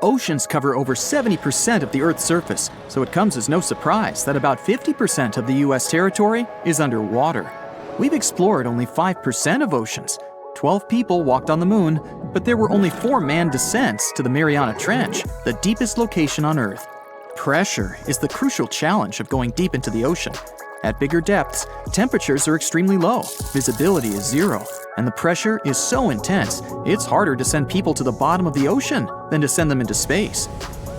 Oceans cover over 70% of the Earth's surface, so it comes as no surprise that about 50% of the US territory is underwater. We've explored only 5% of oceans. 12 people walked on the moon, but there were only 4 manned descents to the Mariana Trench, the deepest location on Earth. Pressure is the crucial challenge of going deep into the ocean. At bigger depths, temperatures are extremely low, visibility is zero, and the pressure is so intense, it's harder to send people to the bottom of the ocean than to send them into space.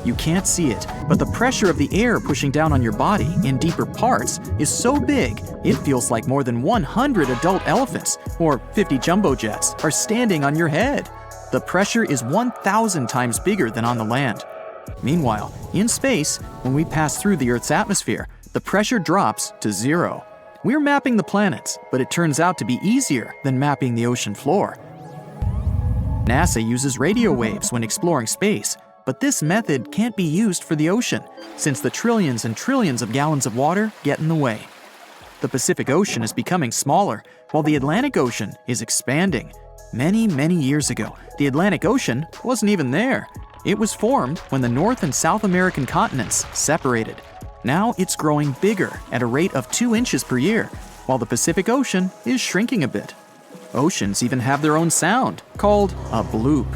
You can't see it, but the pressure of the air pushing down on your body in deeper parts is so big, it feels like more than 100 adult elephants or 50 jumbo jets are standing on your head. The pressure is 1,000 times bigger than on the land. Meanwhile, in space, when we pass through the Earth's atmosphere, the pressure drops to zero. We're mapping the planets, but it turns out to be easier than mapping the ocean floor. NASA uses radio waves when exploring space, but this method can't be used for the ocean, since the trillions and trillions of gallons of water get in the way. The Pacific Ocean is becoming smaller, while the Atlantic Ocean is expanding. Many, many years ago, the Atlantic Ocean wasn't even there. It was formed when the North and South American continents separated. Now it's growing bigger at a rate of 2 inches per year, while the Pacific Ocean is shrinking a bit. Oceans even have their own sound, called a bloop.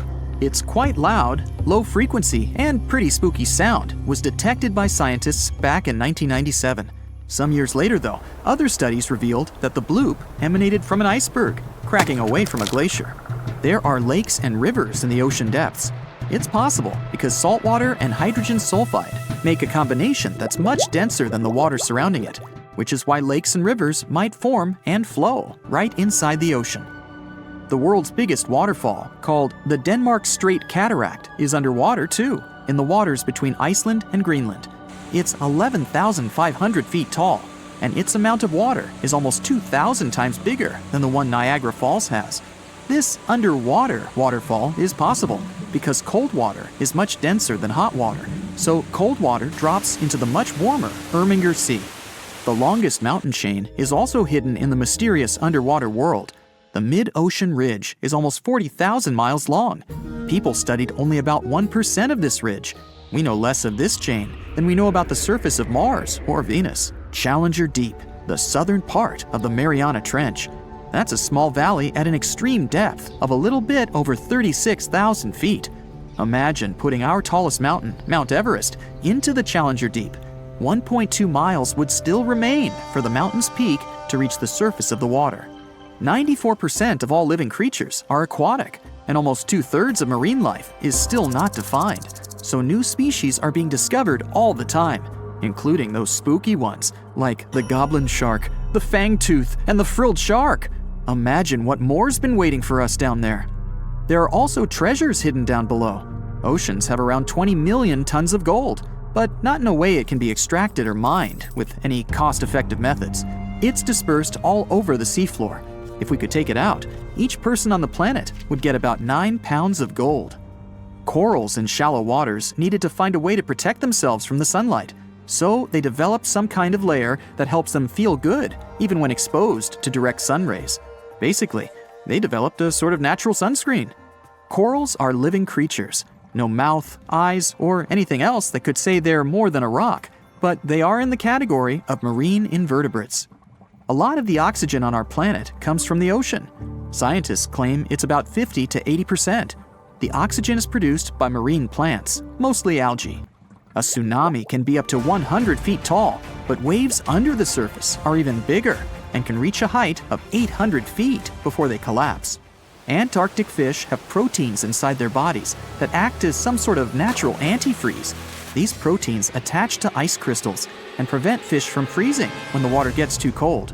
Its quite loud, low frequency, and pretty spooky sound was detected by scientists back in 1997. Some years later, though, other studies revealed that the bloop emanated from an iceberg, cracking away from a glacier. There are lakes and rivers in the ocean depths. It's possible because saltwater and hydrogen sulfide make a combination that's much denser than the water surrounding it, which is why lakes and rivers might form and flow right inside the ocean. The world's biggest waterfall, called the Denmark Strait Cataract, is underwater too, in the waters between Iceland and Greenland. It's 11,500 feet tall, and its amount of water is almost 2,000 times bigger than the one Niagara Falls has. This underwater waterfall is possible because cold water is much denser than hot water, so cold water drops into the much warmer Irminger Sea. The longest mountain chain is also hidden in the mysterious underwater world. The mid-ocean ridge is almost 40,000 miles long. People studied only about 1% of this ridge. We know less of this chain than we know about the surface of Mars or Venus. Challenger Deep, the southern part of the Mariana Trench. That's a small valley at an extreme depth of a little bit over 36,000 feet. Imagine putting our tallest mountain, Mount Everest, into the Challenger Deep. 1.2 miles would still remain for the mountain's peak to reach the surface of the water. 94% of all living creatures are aquatic, and almost 2/3 of marine life is still not defined. So new species are being discovered all the time, including those spooky ones like the goblin shark, the fangtooth, and the frilled shark. Imagine what more's been waiting for us down there. There are also treasures hidden down below. Oceans have around 20 million tons of gold, but not in a way it can be extracted or mined with any cost-effective methods. It's dispersed all over the seafloor. If we could take it out, each person on the planet would get about 9 pounds of gold. Corals in shallow waters needed to find a way to protect themselves from the sunlight, so they developed some kind of layer that helps them feel good, even when exposed to direct sun rays. Basically, they developed a sort of natural sunscreen. Corals are living creatures. No mouth, eyes, or anything else that could say they're more than a rock, but they are in the category of marine invertebrates. A lot of the oxygen on our planet comes from the ocean. Scientists claim it's about 50 to 80%. The oxygen is produced by marine plants, mostly algae. A tsunami can be up to 100 feet tall, but waves under the surface are even bigger and can reach a height of 800 feet before they collapse. Antarctic fish have proteins inside their bodies that act as some sort of natural antifreeze. These proteins attach to ice crystals and prevent fish from freezing when the water gets too cold.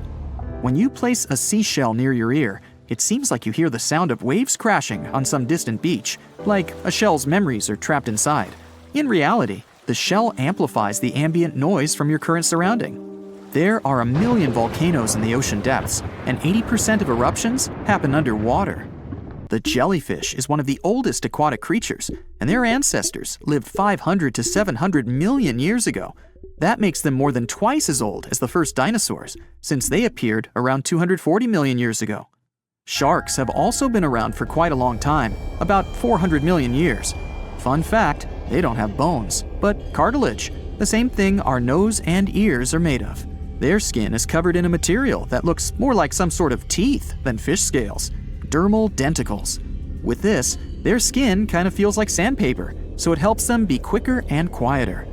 When you place a seashell near your ear, it seems like you hear the sound of waves crashing on some distant beach, like a shell's memories are trapped inside. In reality, the shell amplifies the ambient noise from your current surrounding. There are 1 million volcanoes in the ocean depths, and 80% of eruptions happen underwater. The jellyfish is one of the oldest aquatic creatures, and their ancestors lived 500 to 700 million years ago. That makes them more than twice as old as the first dinosaurs, since they appeared around 240 million years ago. Sharks have also been around for quite a long time, about 400 million years. Fun fact, They don't have bones, but cartilage, the same thing our nose and ears are made of. Their skin is covered in a material that looks more like some sort of teeth than fish scales, dermal denticles. With this, their skin kind of feels like sandpaper, so it helps them be quicker and quieter.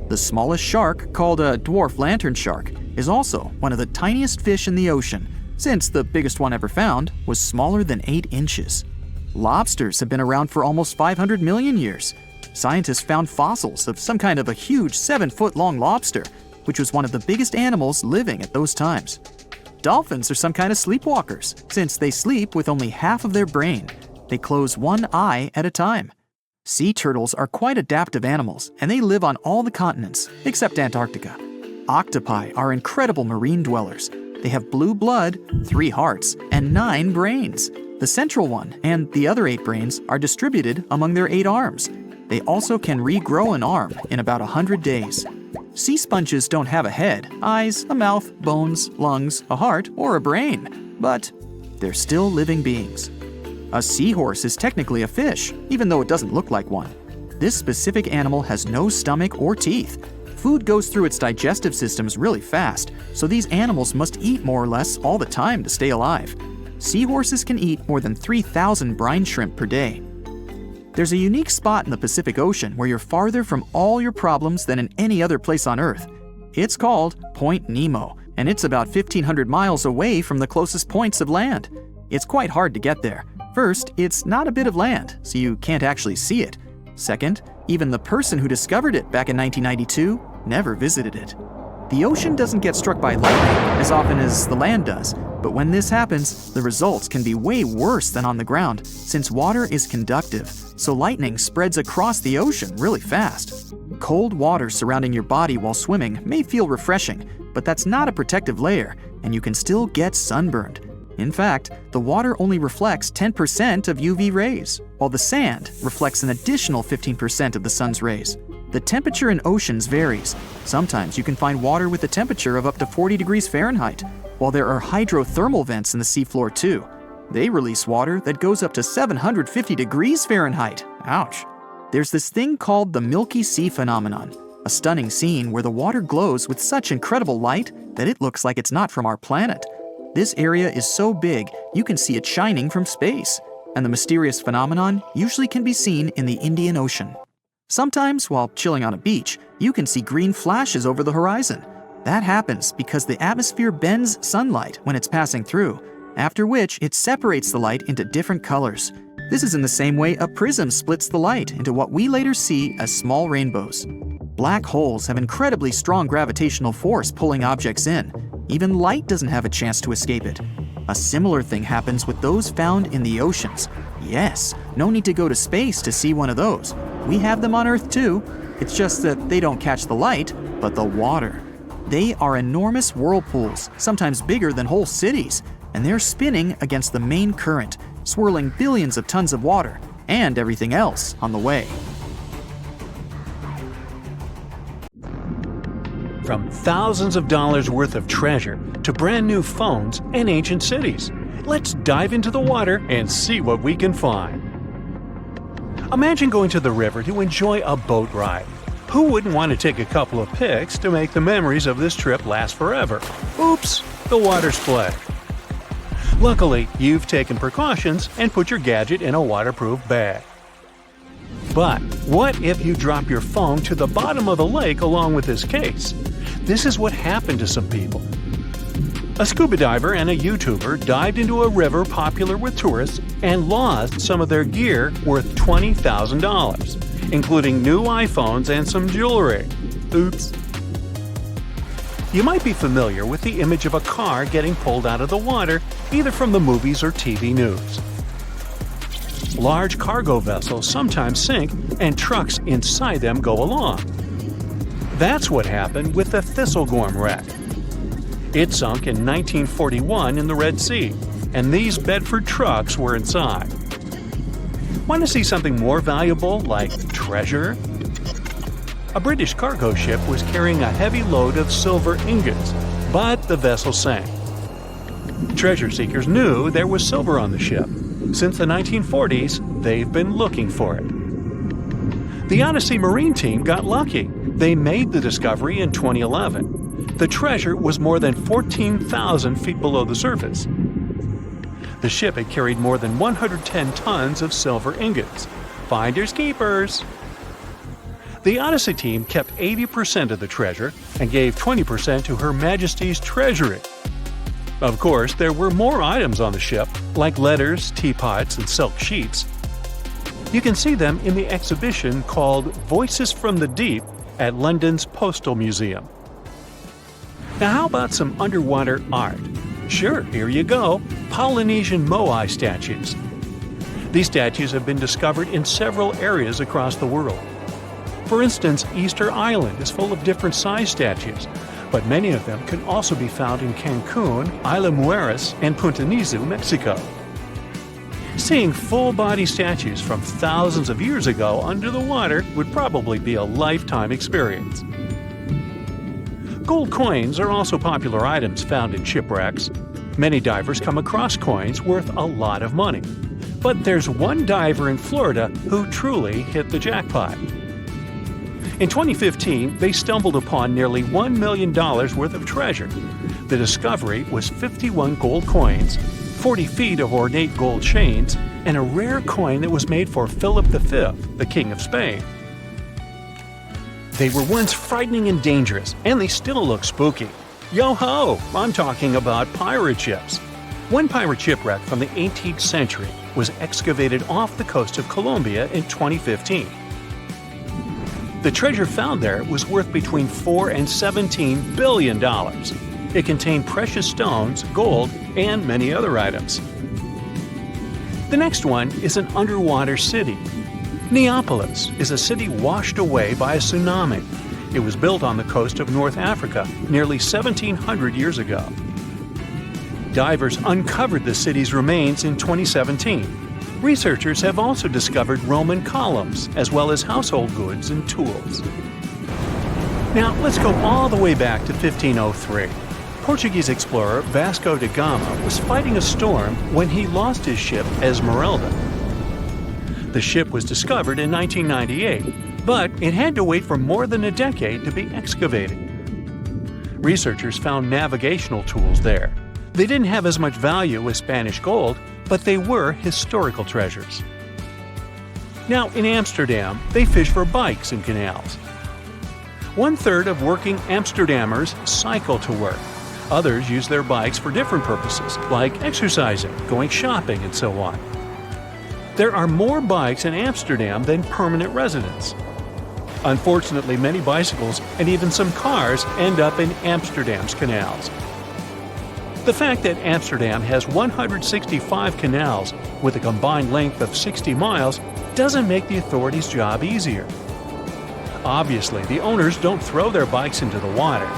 The smallest shark, called a dwarf lantern shark, is also one of the tiniest fish in the ocean, since the biggest one ever found was smaller than 8 inches. Lobsters have been around for almost 500 million years. Scientists found fossils of some kind of a huge 7-foot-long lobster, which was one of the biggest animals living at those times. Dolphins are some kind of sleepwalkers, since they sleep with only half of their brain. They close one eye at a time. Sea turtles are quite adaptive animals, and they live on all the continents, except Antarctica. Octopi are incredible marine dwellers. They have blue blood, 3 hearts, and 9 brains. The central one and the other 8 brains are distributed among their 8 arms. They also can regrow an arm in about 100 days. Sea sponges don't have a head, eyes, a mouth, bones, lungs, a heart, or a brain, but they're still living beings. A seahorse is technically a fish, even though it doesn't look like one. This specific animal has no stomach or teeth. Food goes through its digestive systems really fast, so these animals must eat more or less all the time to stay alive. Seahorses can eat more than 3,000 brine shrimp per day. There's a unique spot in the Pacific Ocean where you're farther from all your problems than in any other place on Earth. It's called Point Nemo, and it's about 1,500 miles away from the closest points of land. It's quite hard to get there. First, it's not a bit of land, so you can't actually see it. Second, even the person who discovered it back in 1992 never visited it. The ocean doesn't get struck by lightning as often as the land does, but when this happens, the results can be way worse than on the ground, since water is conductive, so lightning spreads across the ocean really fast. Cold water surrounding your body while swimming may feel refreshing, but that's not a protective layer, and you can still get sunburned. In fact, the water only reflects 10% of UV rays, while the sand reflects an additional 15% of the sun's rays. The temperature in oceans varies. Sometimes you can find water with a temperature of up to 40 degrees Fahrenheit, while there are hydrothermal vents in the seafloor too. They release water that goes up to 750 degrees Fahrenheit. Ouch. There's this thing called the Milky Sea phenomenon, a stunning scene where the water glows with such incredible light that it looks like it's not from our planet. This area is so big, you can see it shining from space, and the mysterious phenomenon usually can be seen in the Indian Ocean. Sometimes, while chilling on a beach, you can see green flashes over the horizon. That happens because the atmosphere bends sunlight when it's passing through, after which it separates the light into different colors. This is in the same way a prism splits the light into what we later see as small rainbows. Black holes have incredibly strong gravitational force pulling objects in. Even light doesn't have a chance to escape it. A similar thing happens with those found in the oceans. Yes, no need to go to space to see one of those. We have them on Earth too. It's just that they don't catch the light, but the water. They are enormous whirlpools, sometimes bigger than whole cities, and they're spinning against the main current, swirling billions of tons of water and everything else on the way. From thousands of dollars worth of treasure to brand new phones and ancient cities, let's dive into the water and see what we can find. Imagine going to the river to enjoy a boat ride. Who wouldn't want to take a couple of pics to make the memories of this trip last forever? Oops, the water split. Luckily, you've taken precautions and put your gadget in a waterproof bag. But what if you drop your phone to the bottom of the lake along with this case? This is what happened to some people. A scuba diver and a YouTuber dived into a river popular with tourists and lost some of their gear worth $20,000, including new iPhones and some jewelry. Oops. You might be familiar with the image of a car getting pulled out of the water, either from the movies or TV news. Large cargo vessels sometimes sink, and trucks inside them go along. That's what happened with the Thistlegorm wreck. It sunk in 1941 in the Red Sea, and these Bedford trucks were inside. Want to see something more valuable, like treasure? A British cargo ship was carrying a heavy load of silver ingots, but the vessel sank. Treasure seekers knew there was silver on the ship. Since the 1940s, they've been looking for it. The Odyssey Marine team got lucky. They made the discovery in 2011. The treasure was more than 14,000 feet below the surface. The ship had carried more than 110 tons of silver ingots. Finders keepers! The Odyssey team kept 80% of the treasure and gave 20% to Her Majesty's Treasury. Of course, there were more items on the ship, like letters, teapots, and silk sheets. You can see them in the exhibition called Voices from the Deep at London's Postal Museum. Now how about some underwater art? Sure, here you go, Polynesian moai statues. These statues have been discovered in several areas across the world. For instance, Easter Island is full of different size statues, but many of them can also be found in Cancun, Isla Mujeres, and Punta Nizu, Mexico. Seeing full-body statues from thousands of years ago under the water would probably be a lifetime experience. Gold coins are also popular items found in shipwrecks. Many divers come across coins worth a lot of money. But there's one diver in Florida who truly hit the jackpot. In 2015, they stumbled upon nearly $1 million worth of treasure. The discovery was 51 gold coins, 40 feet of ornate gold chains, and a rare coin that was made for Philip V, the King of Spain. They were once frightening and dangerous, and they still look spooky. Yo-ho! I'm talking about pirate ships. One pirate shipwreck from the 18th century was excavated off the coast of Colombia in 2015. The treasure found there was worth between $4 and $17 billion. It contained precious stones, gold, and many other items. The next one is an underwater city. Neapolis is a city washed away by a tsunami. It was built on the coast of North Africa nearly 1,700 years ago. Divers uncovered the city's remains in 2017. Researchers have also discovered Roman columns, as well as household goods and tools. Now, let's go all the way back to 1503. Portuguese explorer Vasco da Gama was fighting a storm when he lost his ship Esmeralda. The ship was discovered in 1998, but it had to wait for more than a decade to be excavated. Researchers found navigational tools there. They didn't have as much value as Spanish gold, but they were historical treasures. Now, in Amsterdam, they fish for bikes in canals. 1/3 of working Amsterdammers cycle to work. Others use their bikes for different purposes, like exercising, going shopping, and so on. There are more bikes in Amsterdam than permanent residents. Unfortunately, many bicycles and even some cars end up in Amsterdam's canals. The fact that Amsterdam has 165 canals with a combined length of 60 miles doesn't make the authorities' job easier. Obviously, the owners don't throw their bikes into the water.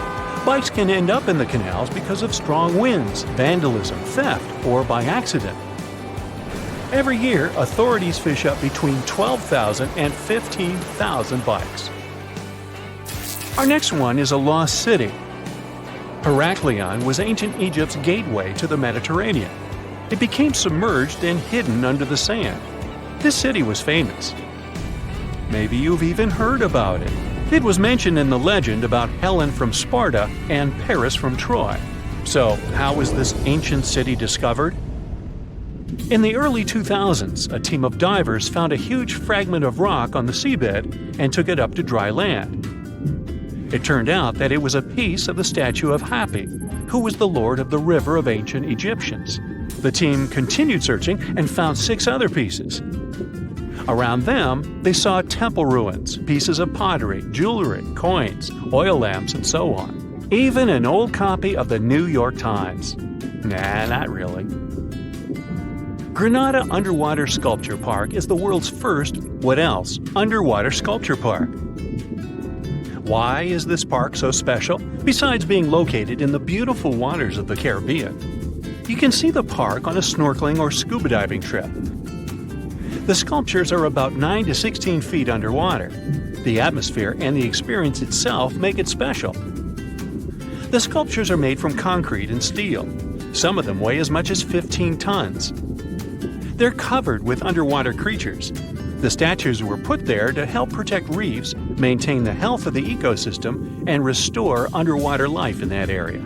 Bikes can end up in the canals because of strong winds, vandalism, theft, or by accident. Every year, authorities fish up between 12,000 and 15,000 bikes. Our next one is a lost city. Heraklion was ancient Egypt's gateway to the Mediterranean. It became submerged and hidden under the sand. This city was famous. Maybe you've even heard about it. It was mentioned in the legend about Helen from Sparta and Paris from Troy. So, how was this ancient city discovered? In the early 2000s, a team of divers found a huge fragment of rock on the seabed and took it up to dry land. It turned out that it was a piece of the statue of Hapi, who was the lord of the river of ancient Egyptians. The team continued searching and found 6 other pieces. Around them, they saw temple ruins, pieces of pottery, jewelry, coins, oil lamps, and so on. Even an old copy of the New York Times. Nah, not really. Granada Underwater Sculpture Park is the world's first, what else, underwater sculpture park. Why is this park so special, besides being located in the beautiful waters of the Caribbean? You can see the park on a snorkeling or scuba diving trip. The sculptures are about 9 to 16 feet underwater. The atmosphere and the experience itself make it special. The sculptures are made from concrete and steel. Some of them weigh as much as 15 tons. They're covered with underwater creatures. The statues were put there to help protect reefs, maintain the health of the ecosystem, and restore underwater life in that area.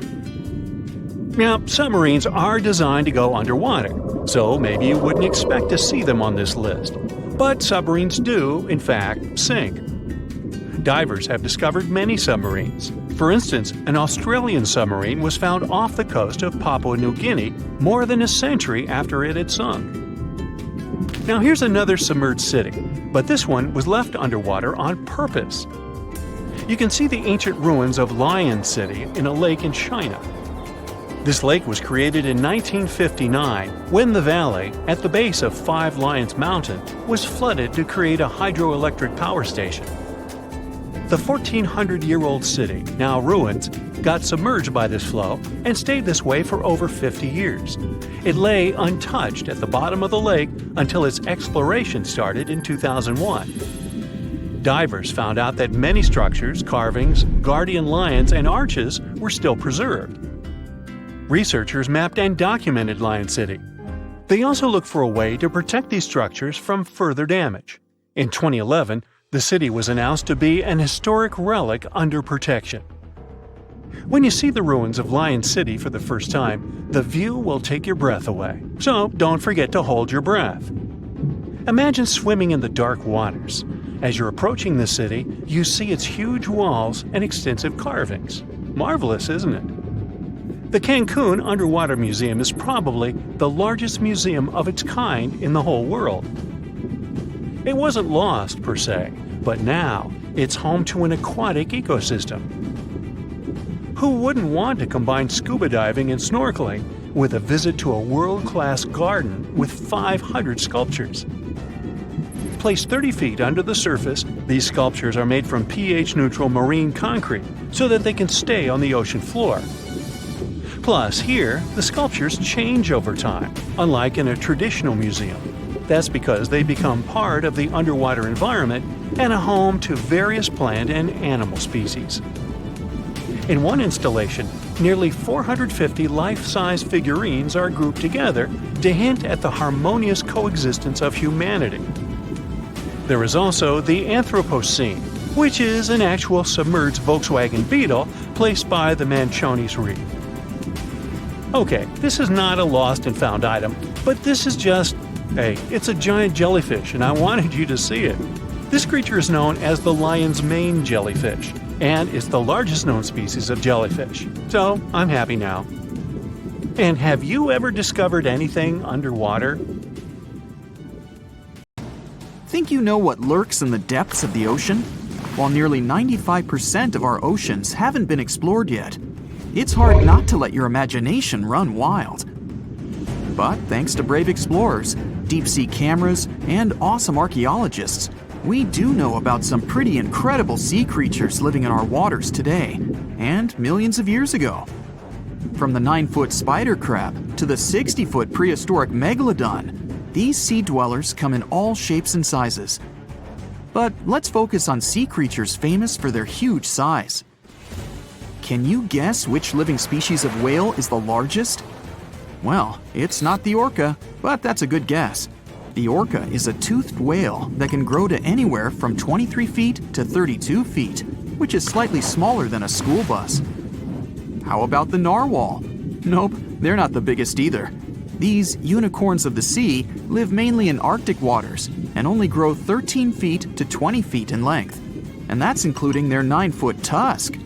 Now, submarines are designed to go underwater, so maybe you wouldn't expect to see them on this list. But submarines do, in fact, sink. Divers have discovered many submarines. For instance, an Australian submarine was found off the coast of Papua New Guinea more than a century after it had sunk. Now here's another submerged city, but this one was left underwater on purpose. You can see the ancient ruins of Lion City in a lake in China. This lake was created in 1959 when the valley, at the base of Five Lions Mountain, was flooded to create a hydroelectric power station. The 1,400-year-old city, now ruins, got submerged by this flow and stayed this way for over 50 years. It lay untouched at the bottom of the lake until its exploration started in 2001. Divers found out that many structures, carvings, guardian lions, and arches were still preserved. Researchers mapped and documented Lion City. They also looked for a way to protect these structures from further damage. In 2011, the city was announced to be an historic relic under protection. When you see the ruins of Lion City for the first time, the view will take your breath away. So don't forget to hold your breath. Imagine swimming in the dark waters. As you're approaching the city, you see its huge walls and extensive carvings. Marvelous, isn't it? The Cancun Underwater Museum is probably the largest museum of its kind in the whole world. It wasn't lost, per se, but now it's home to an aquatic ecosystem. Who wouldn't want to combine scuba diving and snorkeling with a visit to a world-class garden with 500 sculptures? Placed 30 feet under the surface, these sculptures are made from pH-neutral marine concrete so that they can stay on the ocean floor. Plus, here, the sculptures change over time, unlike in a traditional museum. That's because they become part of the underwater environment and a home to various plant and animal species. In one installation, nearly 450 life-size figurines are grouped together to hint at the harmonious coexistence of humanity. There is also the Anthropocene, which is an actual submerged Volkswagen Beetle placed by the Manchonis Reef. Okay, this is not a lost and found item, but this is just, hey, it's a giant jellyfish and I wanted you to see it. This creature is known as the lion's mane jellyfish, and it's the largest known species of jellyfish. So, I'm happy now. And have you ever discovered anything underwater? Think you know what lurks in the depths of the ocean? While nearly 95% of our oceans haven't been explored yet, it's hard not to let your imagination run wild. But thanks to brave explorers, deep-sea cameras, and awesome archaeologists, we do know about some pretty incredible sea creatures living in our waters today, and millions of years ago. From the 9-foot spider crab to the 60-foot prehistoric megalodon, these sea dwellers come in all shapes and sizes. But let's focus on sea creatures famous for their huge size. Can you guess which living species of whale is the largest? Well, it's not the orca, but that's a good guess. The orca is a toothed whale that can grow to anywhere from 23 feet to 32 feet, which is slightly smaller than a school bus. How about the narwhal? Nope, they're not the biggest either. These unicorns of the sea live mainly in Arctic waters and only grow 13 feet to 20 feet in length, and that's including their 9-foot tusk.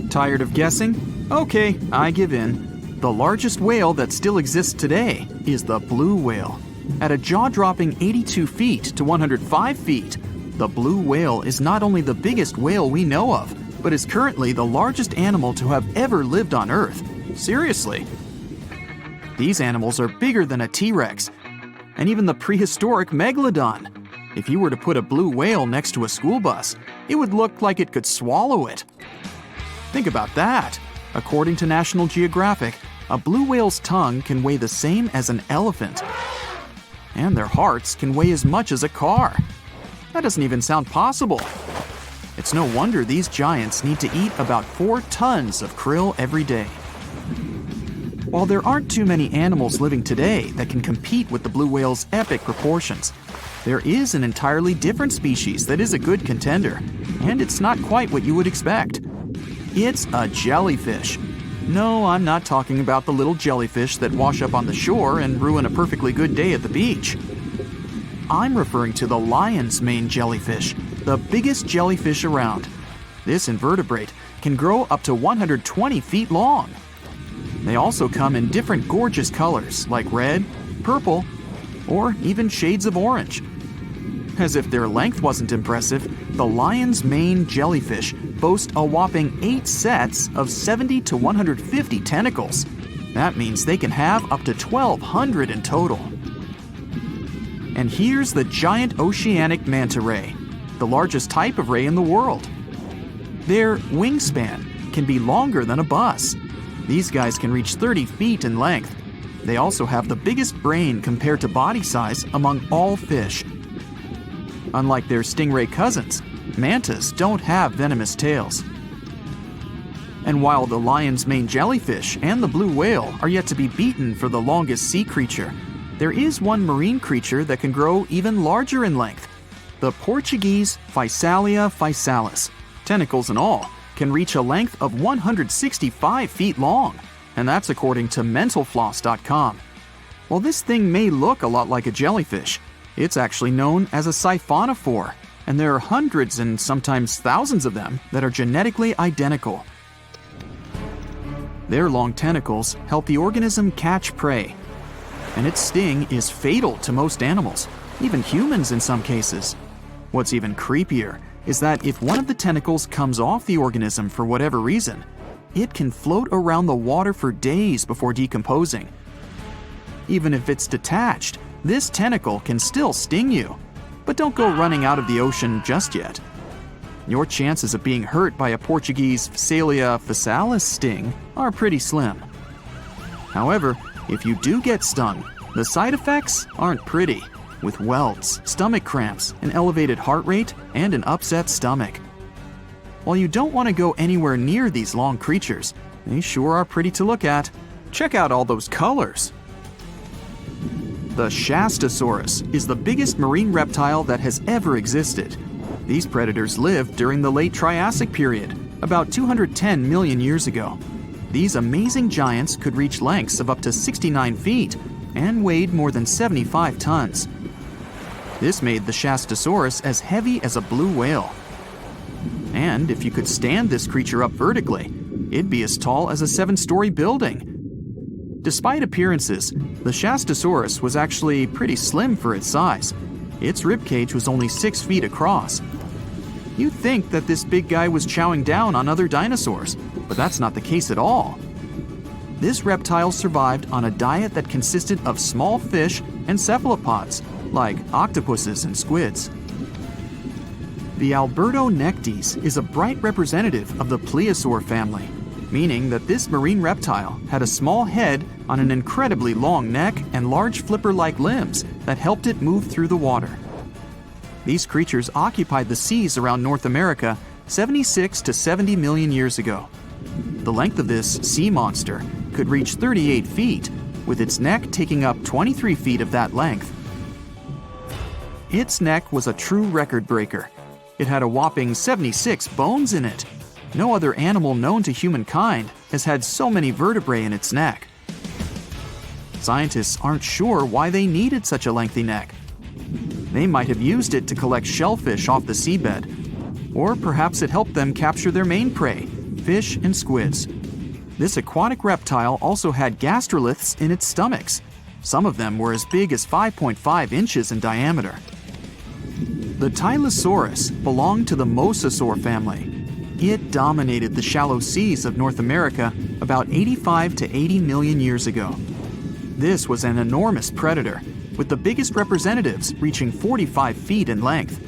Tired of guessing? Okay, I give in. The largest whale that still exists today is the blue whale. At a jaw-dropping 82 feet to 105 feet, the blue whale is not only the biggest whale we know of, but is currently the largest animal to have ever lived on Earth. Seriously. These animals are bigger than a T-Rex, and even the prehistoric megalodon. If you were to put a blue whale next to a school bus, it would look like it could swallow it. Think about that. According to National Geographic, a blue whale's tongue can weigh the same as an elephant. And their hearts can weigh as much as a car. That doesn't even sound possible. It's no wonder these giants need to eat about 4 tons of krill every day. While there aren't too many animals living today that can compete with the blue whale's epic proportions, there is an entirely different species that is a good contender, and it's not quite what you would expect. It's a jellyfish. No, I'm not talking about the little jellyfish that wash up on the shore and ruin a perfectly good day at the beach. I'm referring to the lion's mane jellyfish, the biggest jellyfish around. This invertebrate can grow up to 120 feet long. They also come in different gorgeous colors like red, purple, or even shades of orange. As if their length wasn't impressive, the lion's mane jellyfish boast a whopping 8 sets of 70 to 150 tentacles. That means they can have up to 1,200 in total. And here's the giant oceanic manta ray, the largest type of ray in the world. Their wingspan can be longer than a bus. These guys can reach 30 feet in length. They also have the biggest brain compared to body size among all fish. Unlike their stingray cousins, mantas don't have venomous tails. And while the lion's mane jellyfish and the blue whale are yet to be beaten for the longest sea creature, there is one marine creature that can grow even larger in length. The Portuguese Physalia physalis, tentacles and all, can reach a length of 165 feet long, and that's according to mentalfloss.com. While this thing may look a lot like a jellyfish, it's actually known as a siphonophore, and there are hundreds and sometimes thousands of them that are genetically identical. Their long tentacles help the organism catch prey, and its sting is fatal to most animals, even humans in some cases. What's even creepier is that if one of the tentacles comes off the organism for whatever reason, it can float around the water for days before decomposing. Even if it's detached, this tentacle can still sting you. But don't go running out of the ocean just yet. Your chances of being hurt by a Portuguese Physalia physalis sting are pretty slim. However, if you do get stung, the side effects aren't pretty, with welts, stomach cramps, an elevated heart rate, and an upset stomach. While you don't want to go anywhere near these long creatures, they sure are pretty to look at. Check out all those colors. The Shastosaurus is the biggest marine reptile that has ever existed. These predators lived during the late Triassic period, about 210 million years ago. These amazing giants could reach lengths of up to 69 feet and weighed more than 75 tons. This made the Shastosaurus as heavy as a blue whale. And if you could stand this creature up vertically, it'd be as tall as a 7-story building. Despite appearances, the Shastosaurus was actually pretty slim for its size. Its ribcage was only 6 feet across. You'd think that this big guy was chowing down on other dinosaurs, but that's not the case at all. This reptile survived on a diet that consisted of small fish and cephalopods, like octopuses and squids. The Albertonectes is a bright representative of the plesiosaur family, meaning that this marine reptile had a small head on an incredibly long neck and large flipper-like limbs that helped it move through the water. These creatures occupied the seas around North America 76 to 70 million years ago. The length of this sea monster could reach 38 feet, with its neck taking up 23 feet of that length. Its neck was a true record breaker. It had a whopping 76 bones in it. No other animal known to humankind has had so many vertebrae in its neck. Scientists aren't sure why they needed such a lengthy neck. They might have used it to collect shellfish off the seabed, or perhaps it helped them capture their main prey, fish and squids. This aquatic reptile also had gastroliths in its stomachs. Some of them were as big as 5.5 inches in diameter. The Tylosaurus belonged to the Mosasaur family. It dominated the shallow seas of North America about 85 to 80 million years ago. This was an enormous predator, with the biggest representatives reaching 45 feet in length.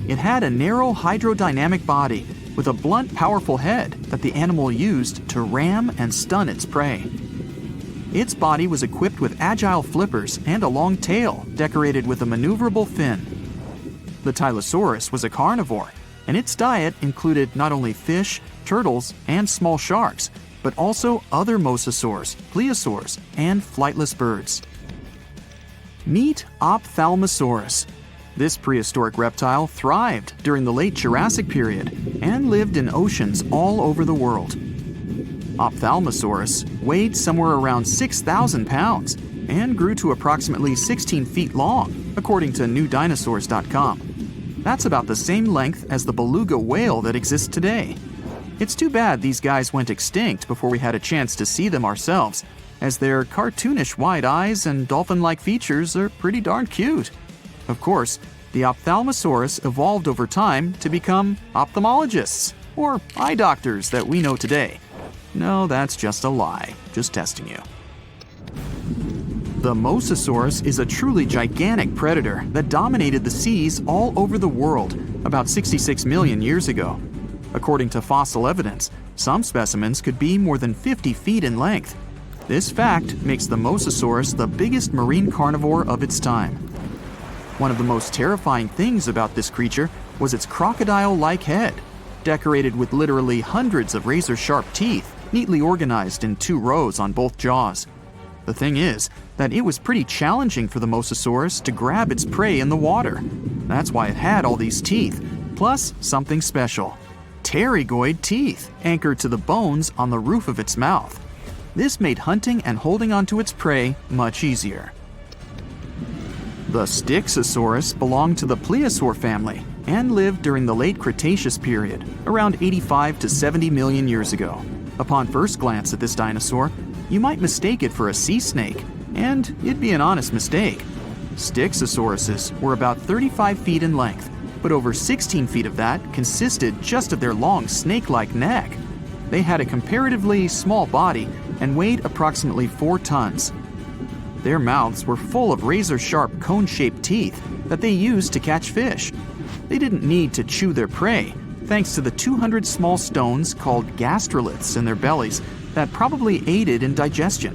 It had a narrow hydrodynamic body with a blunt, powerful head that the animal used to ram and stun its prey. Its body was equipped with agile flippers and a long tail decorated with a maneuverable fin. The Tylosaurus was a carnivore, and its diet included not only fish, turtles, and small sharks, but also other mosasaurs, plesiosaurs, and flightless birds. Meet Ophthalmosaurus. This prehistoric reptile thrived during the late Jurassic period and lived in oceans all over the world. Ophthalmosaurus weighed somewhere around 6,000 pounds and grew to approximately 16 feet long, according to newdinosaurs.com. That's about the same length as the beluga whale that exists today. It's too bad these guys went extinct before we had a chance to see them ourselves, as their cartoonish wide eyes and dolphin-like features are pretty darn cute. Of course, the Ophthalmosaurus evolved over time to become ophthalmologists, or eye doctors that we know today. No, that's just a lie. Just testing you. The Mosasaurus is a truly gigantic predator that dominated the seas all over the world about 66 million years ago. According to fossil evidence, some specimens could be more than 50 feet in length. This fact makes the Mosasaurus the biggest marine carnivore of its time. One of the most terrifying things about this creature was its crocodile-like head, decorated with literally hundreds of razor-sharp teeth, neatly organized in 2 rows on both jaws. The thing is that it was pretty challenging for the Mosasaurus to grab its prey in the water. That's why it had all these teeth, plus something special: pterygoid teeth anchored to the bones on the roof of its mouth. This made hunting and holding onto its prey much easier. The Styxosaurus belonged to the plesiosaur family and lived during the late Cretaceous period, around 85 to 70 million years ago. Upon first glance at this dinosaur, you might mistake it for a sea snake, and it'd be an honest mistake. Styxosauruses were about 35 feet in length, but over 16 feet of that consisted just of their long snake-like neck. They had a comparatively small body and weighed approximately 4 tons. Their mouths were full of razor-sharp cone-shaped teeth that they used to catch fish. They didn't need to chew their prey, thanks to the 200 small stones called gastroliths in their bellies that probably aided in digestion.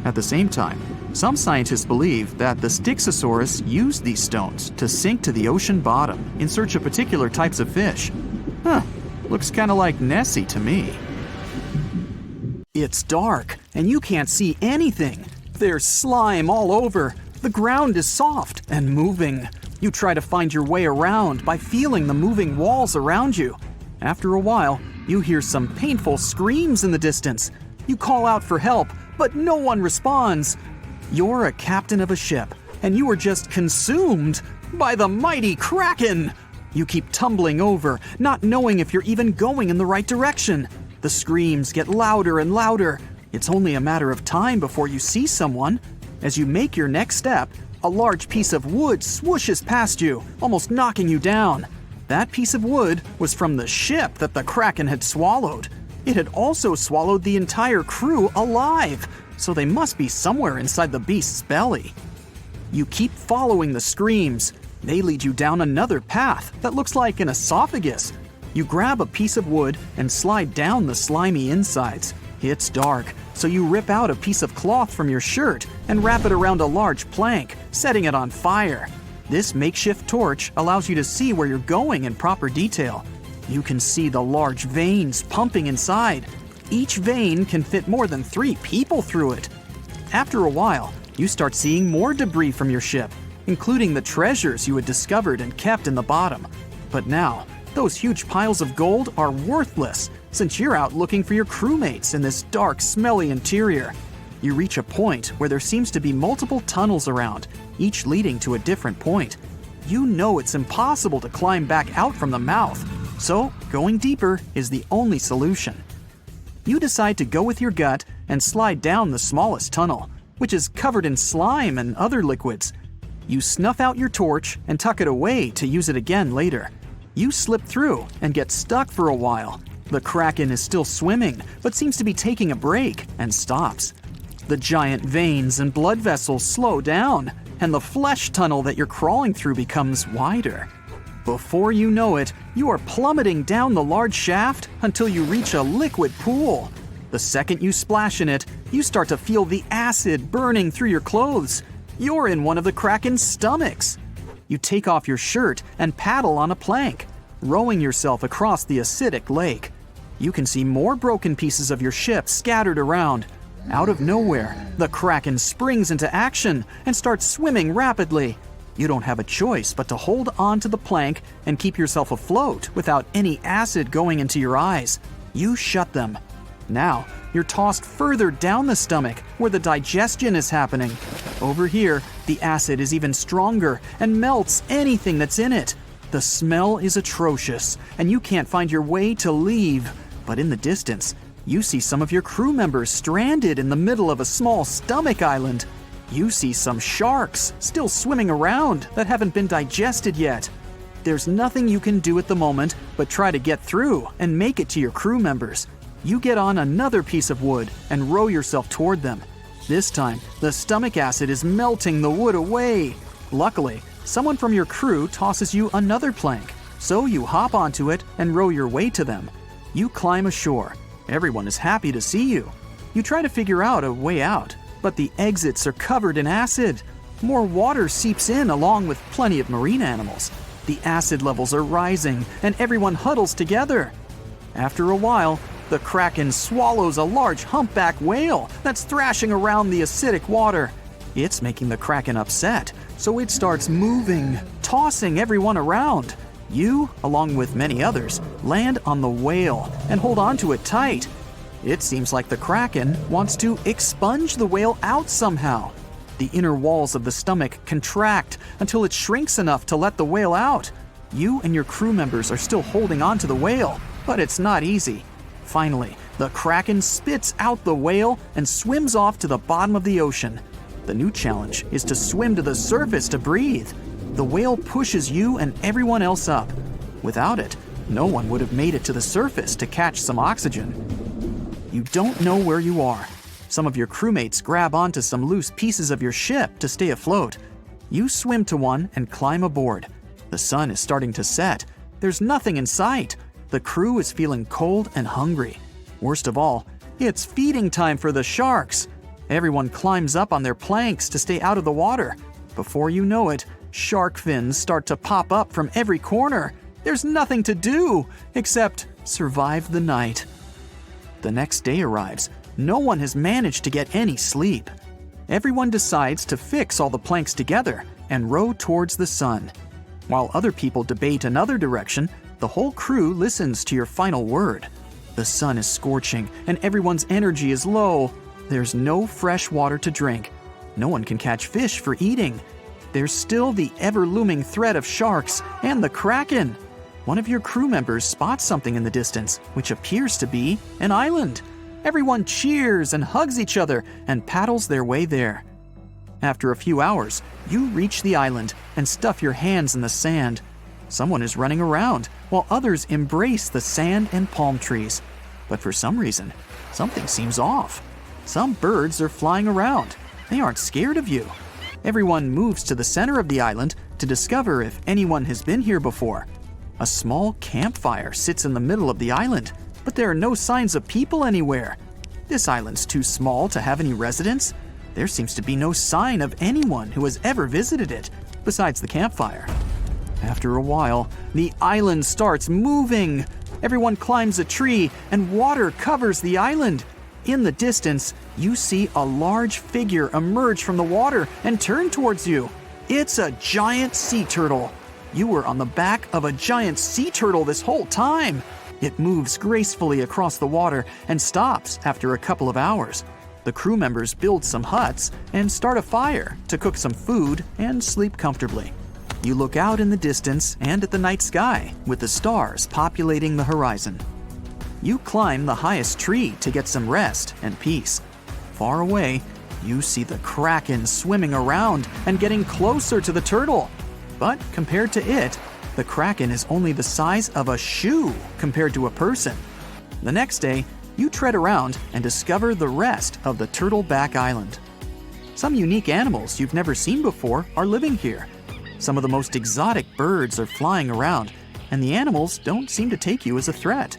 At the same time, some scientists believe that the Styxosaurus used these stones to sink to the ocean bottom in search of particular types of fish. Looks kinda like Nessie to me. It's dark, and you can't see anything. There's slime all over. The ground is soft and moving. You try to find your way around by feeling the moving walls around you. After a while, you hear some painful screams in the distance. You call out for help, but no one responds. You're a captain of a ship, and you are just consumed by the mighty Kraken. You keep tumbling over, not knowing if you're even going in the right direction. The screams get louder and louder. It's only a matter of time before you see someone. As you make your next step, a large piece of wood swooshes past you, almost knocking you down. That piece of wood was from the ship that the Kraken had swallowed. It had also swallowed the entire crew alive, so they must be somewhere inside the beast's belly. You keep following the screams. They lead you down another path that looks like an esophagus. You grab a piece of wood and slide down the slimy insides. It's dark, so you rip out a piece of cloth from your shirt and wrap it around a large plank, setting it on fire. This makeshift torch allows you to see where you're going in proper detail. You can see the large veins pumping inside. Each vein can fit more than 3 people through it. After a while, you start seeing more debris from your ship, including the treasures you had discovered and kept in the bottom. But now, those huge piles of gold are worthless, since you're out looking for your crewmates in this dark, smelly interior. You reach a point where there seems to be multiple tunnels around, each leading to a different point. You know it's impossible to climb back out from the mouth, so going deeper is the only solution. You decide to go with your gut and slide down the smallest tunnel, which is covered in slime and other liquids. You snuff out your torch and tuck it away to use it again later. You slip through and get stuck for a while. The Kraken is still swimming, but seems to be taking a break and stops. The giant veins and blood vessels slow down, and the flesh tunnel that you're crawling through becomes wider. Before you know it, you are plummeting down the large shaft until you reach a liquid pool. The second you splash in it, you start to feel the acid burning through your clothes. You're in one of the Kraken's stomachs. You take off your shirt and paddle on a plank, rowing yourself across the acidic lake. You can see more broken pieces of your ship scattered around. Out of nowhere, the Kraken springs into action and starts swimming rapidly. You don't have a choice but to hold on to the plank and keep yourself afloat without any acid going into your eyes. You shut them. Now, you're tossed further down the stomach where the digestion is happening. Over here, the acid is even stronger and melts anything that's in it. The smell is atrocious, and you can't find your way to leave. But in the distance, you see some of your crew members stranded in the middle of a small stomach island. You see some sharks still swimming around that haven't been digested yet. There's nothing you can do at the moment but try to get through and make it to your crew members. You get on another piece of wood and row yourself toward them. This time, the stomach acid is melting the wood away. Luckily, someone from your crew tosses you another plank, so you hop onto it and row your way to them. You climb ashore. Everyone is happy to see you. You try to figure out a way out, but the exits are covered in acid. More water seeps in along with plenty of marine animals. The acid levels are rising, and everyone huddles together. After a while, the Kraken swallows a large humpback whale that's thrashing around the acidic water. It's making the Kraken upset, so it starts moving, tossing everyone around. You, along with many others, land on the whale and hold onto it tight. It seems like the Kraken wants to expunge the whale out somehow. The inner walls of the stomach contract until it shrinks enough to let the whale out. You and your crew members are still holding onto the whale, but it's not easy. Finally, the Kraken spits out the whale and swims off to the bottom of the ocean. The new challenge is to swim to the surface to breathe. The whale pushes you and everyone else up. Without it, no one would have made it to the surface to catch some oxygen. You don't know where you are. Some of your crewmates grab onto some loose pieces of your ship to stay afloat. You swim to one and climb aboard. The sun is starting to set. There's nothing in sight. The crew is feeling cold and hungry. Worst of all, it's feeding time for the sharks. Everyone climbs up on their planks to stay out of the water. Before you know it, shark fins start to pop up from every corner. There's nothing to do except survive the night. The next day arrives. No one has managed to get any sleep. Everyone decides to fix all the planks together and row towards the sun. While other people debate another direction, the whole crew listens to your final word. The sun is scorching and everyone's energy is low. There's no fresh water to drink. No one can catch fish for eating. There's still the ever-looming threat of sharks and the Kraken. One of your crew members spots something in the distance, which appears to be an island. Everyone cheers and hugs each other and paddles their way there. After a few hours, you reach the island and stuff your hands in the sand. Someone is running around, while others embrace the sand and palm trees. But for some reason, something seems off. Some birds are flying around. They aren't scared of you. Everyone moves to the center of the island to discover if anyone has been here before. A small campfire sits in the middle of the island, but there are no signs of people anywhere. This island's too small to have any residents. There seems to be no sign of anyone who has ever visited it, besides the campfire. After a while, the island starts moving. Everyone climbs a tree and water covers the island. In the distance, you see a large figure emerge from the water and turn towards you. It's a giant sea turtle. You were on the back of a giant sea turtle this whole time. It moves gracefully across the water and stops after a couple of hours. The crew members build some huts and start a fire to cook some food and sleep comfortably. You look out in the distance and at the night sky with the stars populating the horizon. You climb the highest tree to get some rest and peace. Far away, you see the Kraken swimming around and getting closer to the turtle. But compared to it, the Kraken is only the size of a shoe compared to a person. The next day, you tread around and discover the rest of the Turtleback Island. Some unique animals you've never seen before are living here. Some of the most exotic birds are flying around, and the animals don't seem to take you as a threat.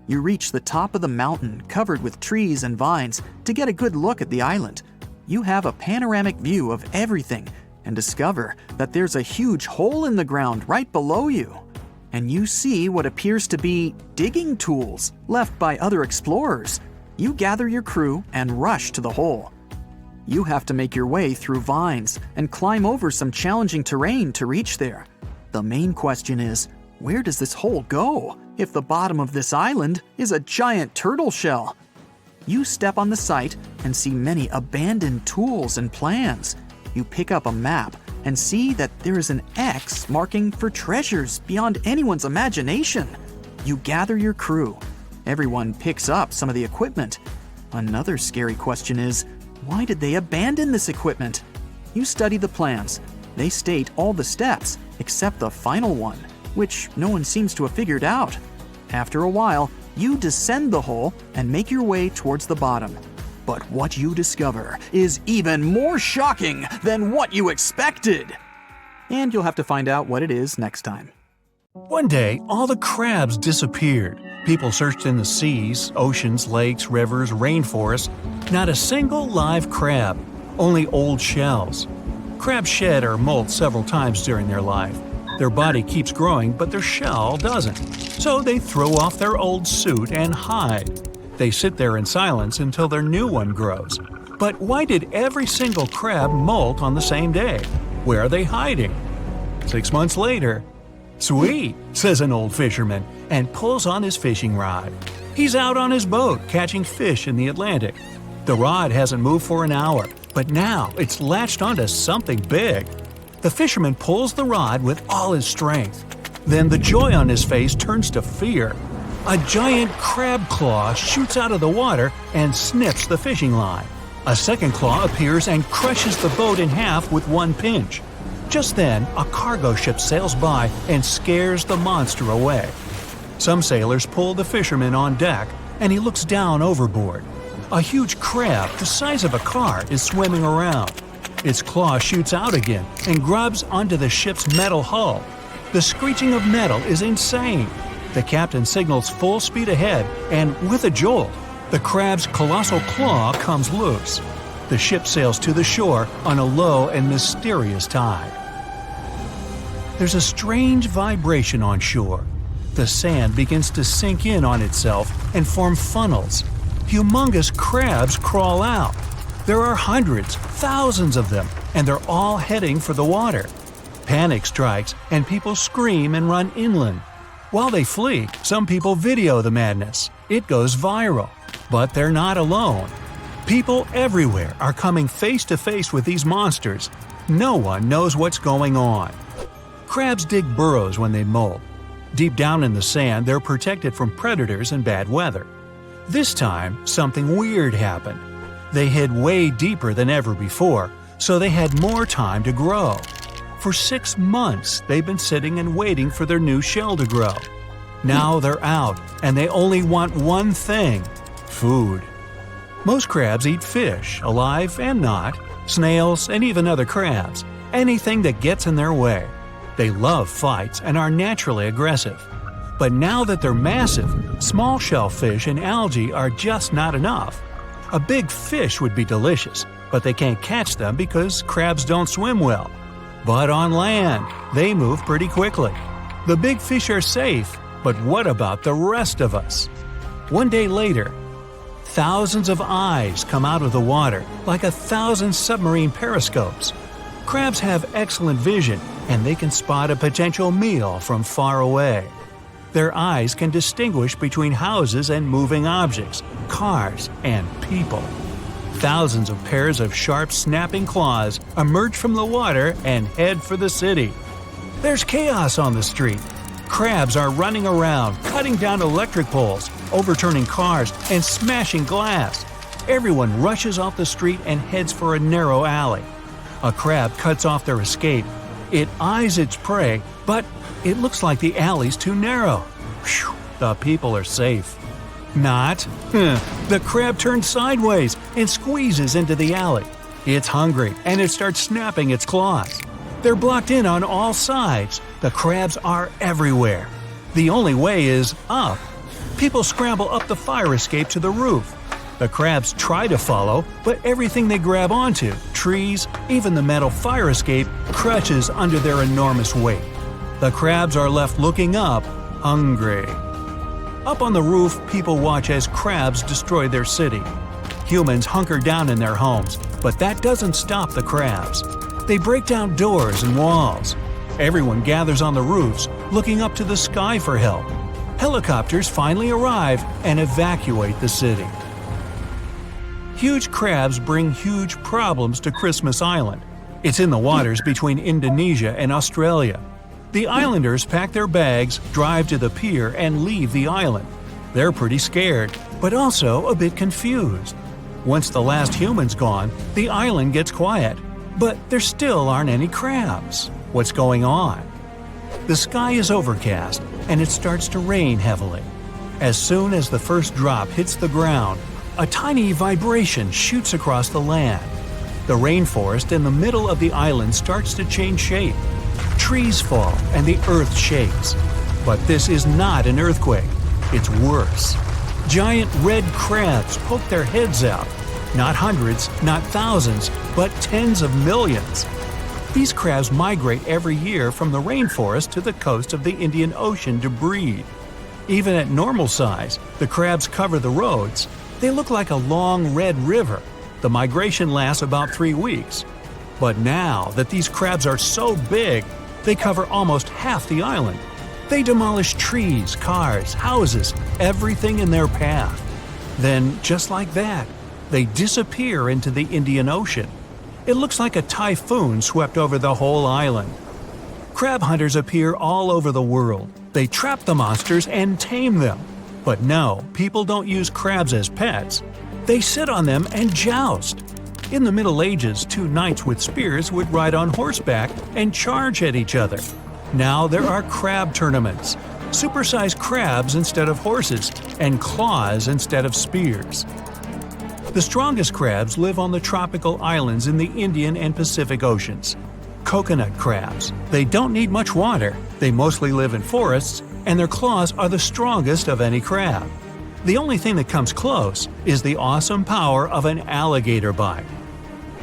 You reach the top of the mountain covered with trees and vines to get a good look at the island. You have a panoramic view of everything and discover that there's a huge hole in the ground right below you. And you see what appears to be digging tools left by other explorers. You gather your crew and rush to the hole. You have to make your way through vines and climb over some challenging terrain to reach there. The main question is, where does this hole go if the bottom of this island is a giant turtle shell? You step on the site and see many abandoned tools and plans. You pick up a map and see that there is an X marking for treasures beyond anyone's imagination. You gather your crew. Everyone picks up some of the equipment. Another scary question is, why did they abandon this equipment? You study the plans. They state all the steps except the final one, which no one seems to have figured out. After a while, you descend the hole and make your way towards the bottom. But what you discover is even more shocking than what you expected. And you'll have to find out what it is next time. One day, all the crabs disappeared. People searched in the seas, oceans, lakes, rivers, rainforests. Not a single live crab, only old shells. Crabs shed or molt several times during their life. Their body keeps growing, but their shell doesn't. So they throw off their old suit and hide. They sit there in silence until their new one grows. But why did every single crab molt on the same day? Where are they hiding? 6 months later, "Sweet," says an old fisherman, and pulls on his fishing rod. He's out on his boat catching fish in the Atlantic. The rod hasn't moved for an hour, but now it's latched onto something big. The fisherman pulls the rod with all his strength. Then the joy on his face turns to fear. A giant crab claw shoots out of the water and snips the fishing line. A second claw appears and crushes the boat in half with one pinch. Just then, a cargo ship sails by and scares the monster away. Some sailors pull the fisherman on deck, and he looks down overboard. A huge crab the size of a car is swimming around. Its claw shoots out again and grabs onto the ship's metal hull. The screeching of metal is insane. The captain signals full speed ahead, and with a jolt, the crab's colossal claw comes loose. The ship sails to the shore on a low and mysterious tide. There's a strange vibration on shore. The sand begins to sink in on itself and form funnels. Humongous crabs crawl out. There are hundreds, thousands of them, and they're all heading for the water. Panic strikes, and people scream and run inland. While they flee, some people video the madness. It goes viral. But they're not alone. People everywhere are coming face to face with these monsters. No one knows what's going on. Crabs dig burrows when they molt. Deep down in the sand, they're protected from predators and bad weather. This time, something weird happened. They hid way deeper than ever before, so they had more time to grow. For 6 months, they've been sitting and waiting for their new shell to grow. Now they're out, and they only want one thing: food. Most crabs eat fish, alive and not, snails, and even other crabs, anything that gets in their way. They love fights and are naturally aggressive. But now that they're massive, small shellfish and algae are just not enough. A big fish would be delicious, but they can't catch them because crabs don't swim well. But on land, they move pretty quickly. The big fish are safe, but what about the rest of us? One day later, thousands of eyes come out of the water, like 1,000 submarine periscopes. Crabs have excellent vision, and they can spot a potential meal from far away. Their eyes can distinguish between houses and moving objects, cars, and people. Thousands of pairs of sharp, snapping claws emerge from the water and head for the city. There's chaos on the street. Crabs are running around, cutting down electric poles, overturning cars, and smashing glass. Everyone rushes off the street and heads for a narrow alley. A crab cuts off their escape. It eyes its prey, but it looks like the alley's too narrow. Whew, the people are safe. Not. The crab turns sideways and squeezes into the alley. It's hungry, and it starts snapping its claws. They're blocked in on all sides. The crabs are everywhere. The only way is up. People scramble up the fire escape to the roof. The crabs try to follow, but everything they grab onto, trees, even the metal fire escape, crushes under their enormous weight. The crabs are left looking up, hungry. Up on the roof, people watch as crabs destroy their city. Humans hunker down in their homes. But that doesn't stop the crabs. They break down doors and walls. Everyone gathers on the roofs, looking up to the sky for help. Helicopters finally arrive and evacuate the city. Huge crabs bring huge problems to Christmas Island. It's in the waters between Indonesia and Australia. The islanders pack their bags, drive to the pier, and leave the island. They're pretty scared, but also a bit confused. Once the last human's gone, the island gets quiet. But there still aren't any crabs. What's going on? The sky is overcast, and it starts to rain heavily. As soon as the first drop hits the ground, a tiny vibration shoots across the land. The rainforest in the middle of the island starts to change shape. Trees fall and the earth shakes. But this is not an earthquake. It's worse. Giant red crabs poke their heads out. Not hundreds, not thousands, but tens of millions. These crabs migrate every year from the rainforest to the coast of the Indian Ocean to breed. Even at normal size, the crabs cover the roads. They look like a long red river. The migration lasts about 3 weeks. But now that these crabs are so big, they cover almost half the island. They demolish trees, cars, houses, everything in their path. Then, just like that, they disappear into the Indian Ocean. It looks like a typhoon swept over the whole island. Crab hunters appear all over the world. They trap the monsters and tame them. But no, people don't use crabs as pets. They sit on them and joust. In the Middle Ages, 2 knights with spears would ride on horseback and charge at each other. Now there are crab tournaments. Supersized crabs instead of horses, and claws instead of spears. The strongest crabs live on the tropical islands in the Indian and Pacific Oceans. Coconut crabs. They don't need much water, they mostly live in forests, and their claws are the strongest of any crab. The only thing that comes close is the awesome power of an alligator bite.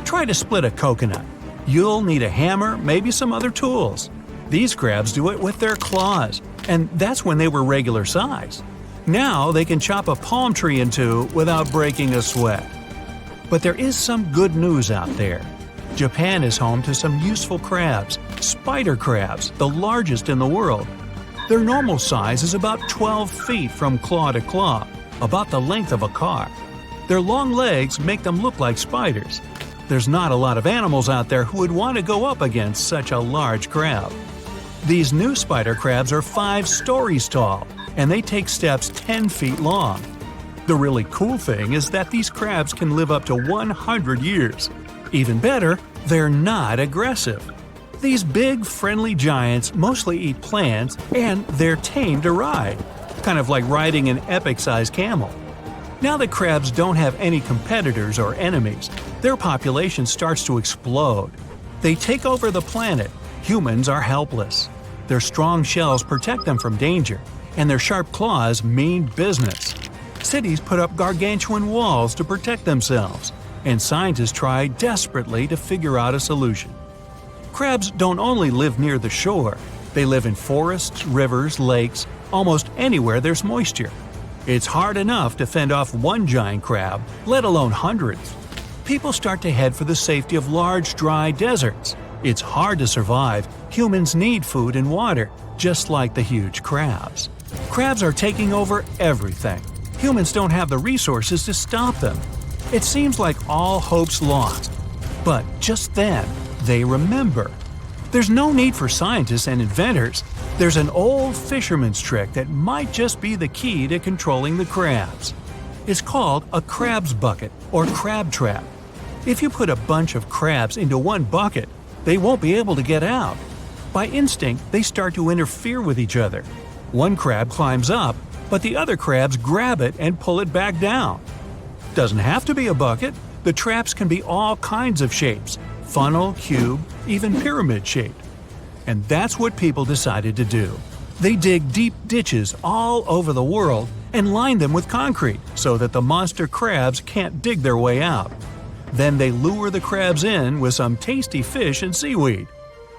Try to split a coconut. You'll need a hammer, maybe some other tools. These crabs do it with their claws, and that's when they were regular size. Now they can chop a palm tree in two without breaking a sweat. But there is some good news out there. Japan is home to some useful crabs, spider crabs, the largest in the world. Their normal size is about 12 feet from claw to claw, about the length of a car. Their long legs make them look like spiders. There's not a lot of animals out there who would want to go up against such a large crab. These new spider crabs are 5 stories tall, and they take steps 10 feet long. The really cool thing is that these crabs can live up to 100 years. Even better, they're not aggressive. These big, friendly giants mostly eat plants, and they're tame to ride, kind of like riding an epic-sized camel. Now that crabs don't have any competitors or enemies, their population starts to explode. They take over the planet. Humans are helpless. Their strong shells protect them from danger, and their sharp claws mean business. Cities put up gargantuan walls to protect themselves, and scientists try desperately to figure out a solution. Crabs don't only live near the shore. They live in forests, rivers, lakes, almost anywhere there's moisture. It's hard enough to fend off one giant crab, let alone hundreds. People start to head for the safety of large, dry deserts. It's hard to survive. Humans need food and water, just like the huge crabs. Crabs are taking over everything. Humans don't have the resources to stop them. It seems like all hope's lost. But just then, they remember. There's no need for scientists and inventors. There's an old fisherman's trick that might just be the key to controlling the crabs. It's called a crab's bucket or crab trap. If you put a bunch of crabs into one bucket, they won't be able to get out. By instinct, they start to interfere with each other. One crab climbs up, but the other crabs grab it and pull it back down. Doesn't have to be a bucket. The traps can be all kinds of shapes: funnel, cube, even pyramid shaped. And that's what people decided to do. They dig deep ditches all over the world and line them with concrete so that the monster crabs can't dig their way out. Then they lure the crabs in with some tasty fish and seaweed.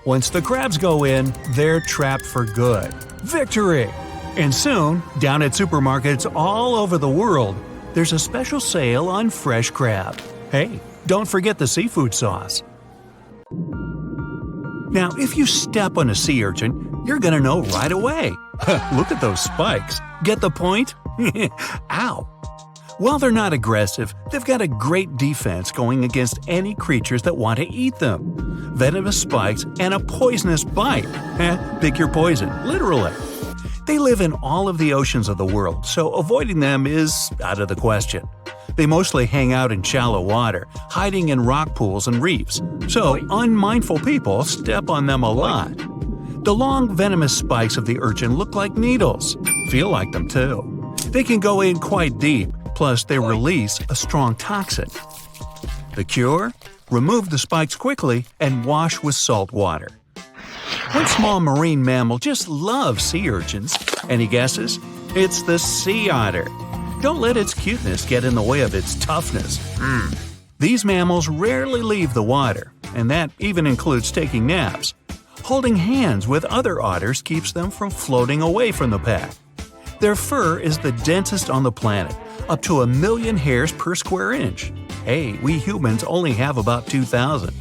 Once the crabs go in, they're trapped for good. Victory! And soon, down at supermarkets all over the world, there's a special sale on fresh crab. Hey, Don't forget the seafood sauce. Now, if you step on a sea urchin, you're gonna know right away. Look at those spikes. Get the point? Ow! While they're not aggressive, they've got a great defense going against any creatures that want to eat them. Venomous spikes and a poisonous bite. Pick your poison, literally. They live in all of the oceans of the world, so avoiding them is out of the question. They mostly hang out in shallow water, hiding in rock pools and reefs, so unmindful people step on them a lot. The long venomous spikes of the urchin look like needles. Feel like them too. They can go in quite deep, plus they release a strong toxin. The cure? Remove the spikes quickly and wash with salt water. One small marine mammal just loves sea urchins. Any guesses? It's the sea otter. Don't let its cuteness get in the way of its toughness. These mammals rarely leave the water, and that even includes taking naps. Holding hands with other otters keeps them from floating away from the pack. Their fur is the densest on the planet, up to 1 million hairs per square inch. Hey, we humans only have about 2,000.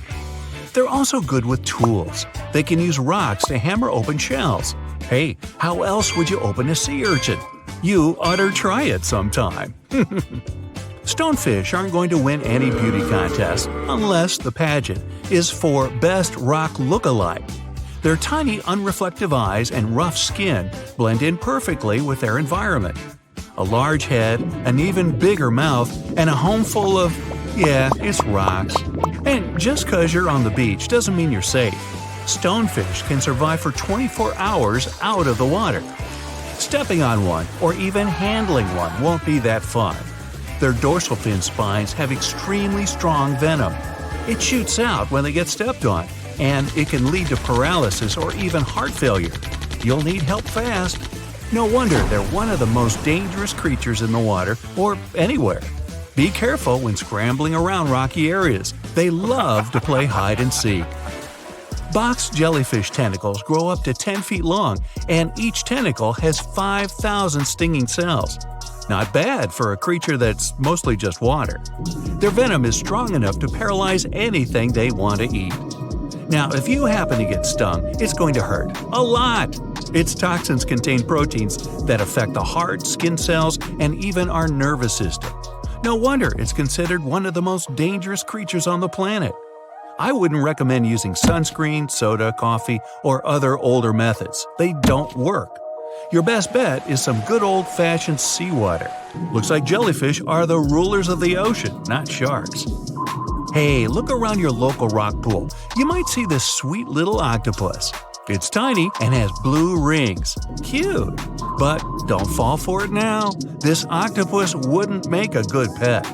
They're also good with tools. They can use rocks to hammer open shells. Hey, how else would you open a sea urchin? You ought to try it sometime. Stonefish aren't going to win any beauty contest unless the pageant is for Best Rock Lookalike. Their tiny, unreflective eyes and rough skin blend in perfectly with their environment. A large head, an even bigger mouth, and a home full of, it's rocks. And just 'cause you're on the beach doesn't mean you're safe. Stonefish can survive for 24 hours out of the water. Stepping on one or even handling one won't be that fun. Their dorsal fin spines have extremely strong venom. It shoots out when they get stepped on, and it can lead to paralysis or even heart failure. You'll need help fast. No wonder they're one of the most dangerous creatures in the water or anywhere. Be careful when scrambling around rocky areas. They love to play hide and seek. Box jellyfish tentacles grow up to 10 feet long, and each tentacle has 5,000 stinging cells. Not bad for a creature that's mostly just water. Their venom is strong enough to paralyze anything they want to eat. Now, if you happen to get stung, it's going to hurt. A lot! Its toxins contain proteins that affect the heart, skin cells, and even our nervous system. No wonder it's considered one of the most dangerous creatures on the planet. I wouldn't recommend using sunscreen, soda, coffee, or other older methods. They don't work. Your best bet is some good old-fashioned seawater. Looks like jellyfish are the rulers of the ocean, not sharks. Hey, look around your local rock pool. You might see this sweet little octopus. It's tiny and has blue rings. Cute. But don't fall for it now. This octopus wouldn't make a good pet.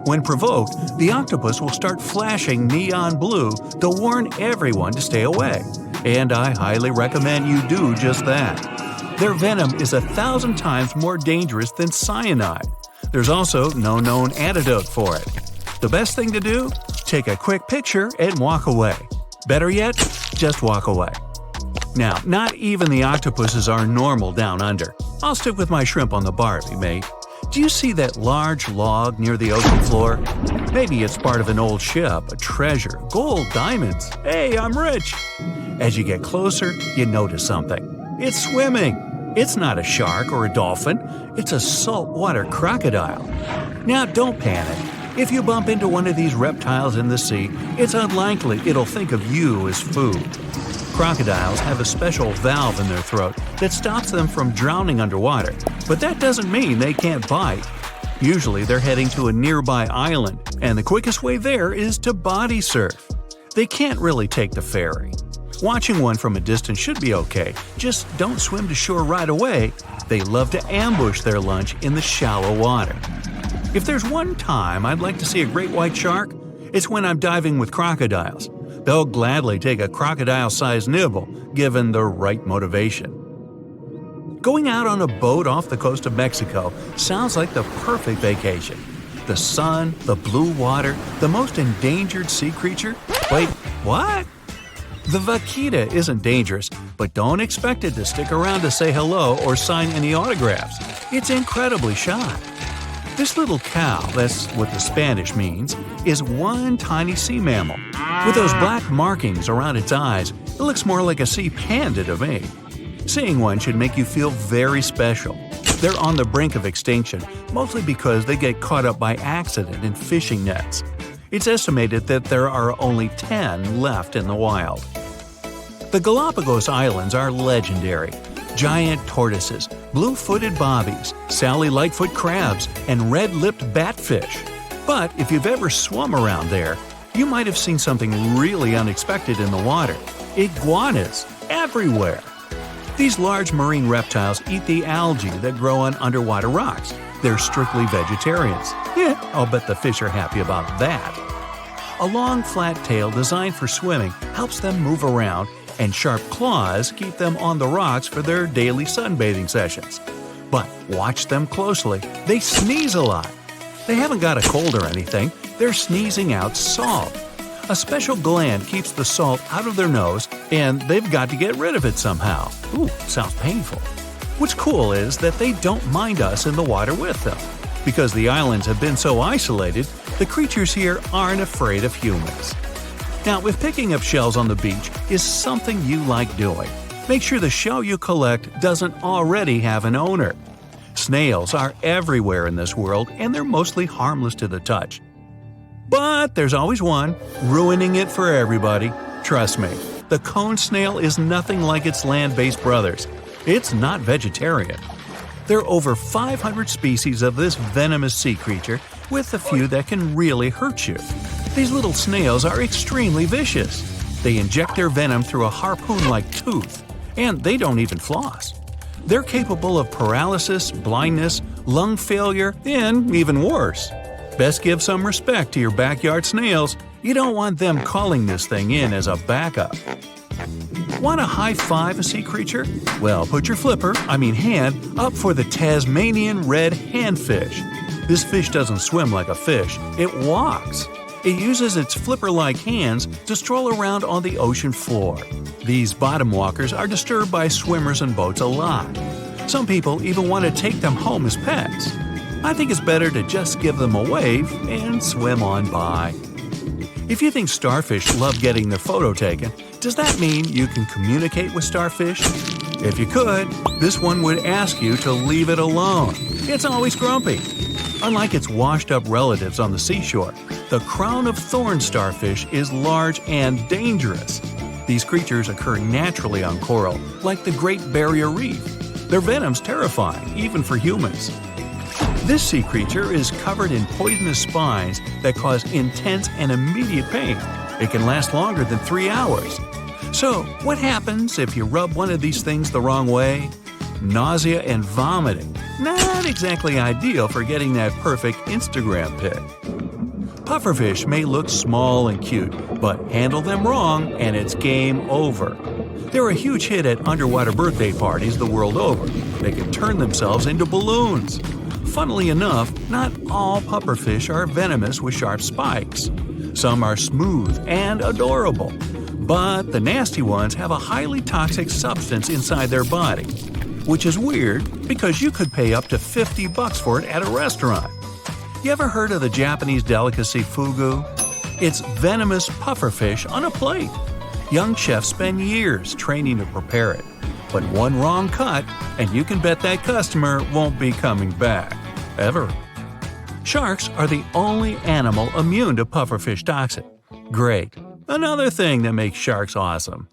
When provoked, the octopus will start flashing neon blue to warn everyone to stay away. And I highly recommend you do just that. Their venom is 1,000 times more dangerous than cyanide. There's also no known antidote for it. The best thing to do? Take a quick picture and walk away. Better yet, just walk away. Now, not even the octopuses are normal down under. I'll stick with my shrimp on the Barbie, mate. Do you see that large log near the ocean floor? Maybe it's part of an old ship, a treasure, gold, diamonds. Hey, I'm rich! As you get closer, you notice something. It's swimming. It's not a shark or a dolphin. It's a saltwater crocodile. Now, don't panic. If you bump into one of these reptiles in the sea, it's unlikely it'll think of you as food. Crocodiles have a special valve in their throat that stops them from drowning underwater, but that doesn't mean they can't bite. Usually they're heading to a nearby island, and the quickest way there is to body surf. They can't really take the ferry. Watching one from a distance should be okay, just don't swim to shore right away. They love to ambush their lunch in the shallow water. If there's one time I'd like to see a great white shark, it's when I'm diving with crocodiles. They'll gladly take a crocodile-sized nibble, given the right motivation. Going out on a boat off the coast of Mexico sounds like the perfect vacation. The sun, the blue water, the most endangered sea creature? Wait, what? The vaquita isn't dangerous, but don't expect it to stick around to say hello or sign any autographs. It's incredibly shy. This little cow, that's what the Spanish means, is one tiny sea mammal. With those black markings around its eyes, it looks more like a sea panda to me. Seeing one should make you feel very special. They're on the brink of extinction, mostly because they get caught up by accident in fishing nets. It's estimated that there are only 10 left in the wild. The Galapagos Islands are legendary. Giant tortoises, blue-footed bobbies, Sally Lightfoot crabs, and red-lipped batfish. But if you've ever swum around there, you might have seen something really unexpected in the water. Iguanas everywhere! These large marine reptiles eat the algae that grow on underwater rocks. They're strictly vegetarians. Yeah, I'll bet the fish are happy about that. A long, flat tail designed for swimming helps them move around, and sharp claws keep them on the rocks for their daily sunbathing sessions. But watch them closely. They sneeze a lot. They haven't got a cold or anything. They're sneezing out salt. A special gland keeps the salt out of their nose, and they've got to get rid of it somehow. Ooh, sounds painful. What's cool is that they don't mind us in the water with them. Because the islands have been so isolated, the creatures here aren't afraid of humans. Now, if picking up shells on the beach is something you like doing, make sure the shell you collect doesn't already have an owner. Snails are everywhere in this world, and they're mostly harmless to the touch. But there's always one, ruining it for everybody. Trust me, the cone snail is nothing like its land-based brothers. It's not vegetarian. There are over 500 species of this venomous sea creature, with a few that can really hurt you. These little snails are extremely vicious. They inject their venom through a harpoon-like tooth, and they don't even floss. They're capable of paralysis, blindness, lung failure, and even worse. Best give some respect to your backyard snails. You don't want them calling this thing in as a backup. Want to high-five a sea creature? Well, put your hand, up for the Tasmanian red handfish. This fish doesn't swim like a fish, it walks. It uses its flipper-like hands to stroll around on the ocean floor. These bottom walkers are disturbed by swimmers and boats a lot. Some people even want to take them home as pets. I think it's better to just give them a wave and swim on by. If you think starfish love getting their photo taken, does that mean you can communicate with starfish? If you could, this one would ask you to leave it alone. It's always grumpy. Unlike its washed-up relatives on the seashore, the crown-of-thorns starfish is large and dangerous. These creatures occur naturally on coral, like the Great Barrier Reef. Their venom's terrifying, even for humans. This sea creature is covered in poisonous spines that cause intense and immediate pain. It can last longer than 3 hours. So, what happens if you rub one of these things the wrong way? Nausea and vomiting. Not exactly ideal for getting that perfect Instagram pic. Pufferfish may look small and cute, but handle them wrong and it's game over. They're a huge hit at underwater birthday parties the world over. They can turn themselves into balloons. Funnily enough, not all pufferfish are venomous with sharp spikes. Some are smooth and adorable. But the nasty ones have a highly toxic substance inside their body. Which is weird because you could pay up to $50 for it at a restaurant. You ever heard of the Japanese delicacy fugu? It's venomous pufferfish on a plate. Young chefs spend years training to prepare it. But one wrong cut, and you can bet that customer won't be coming back. Ever. Sharks are the only animal immune to pufferfish toxin. Great. Another thing that makes sharks awesome.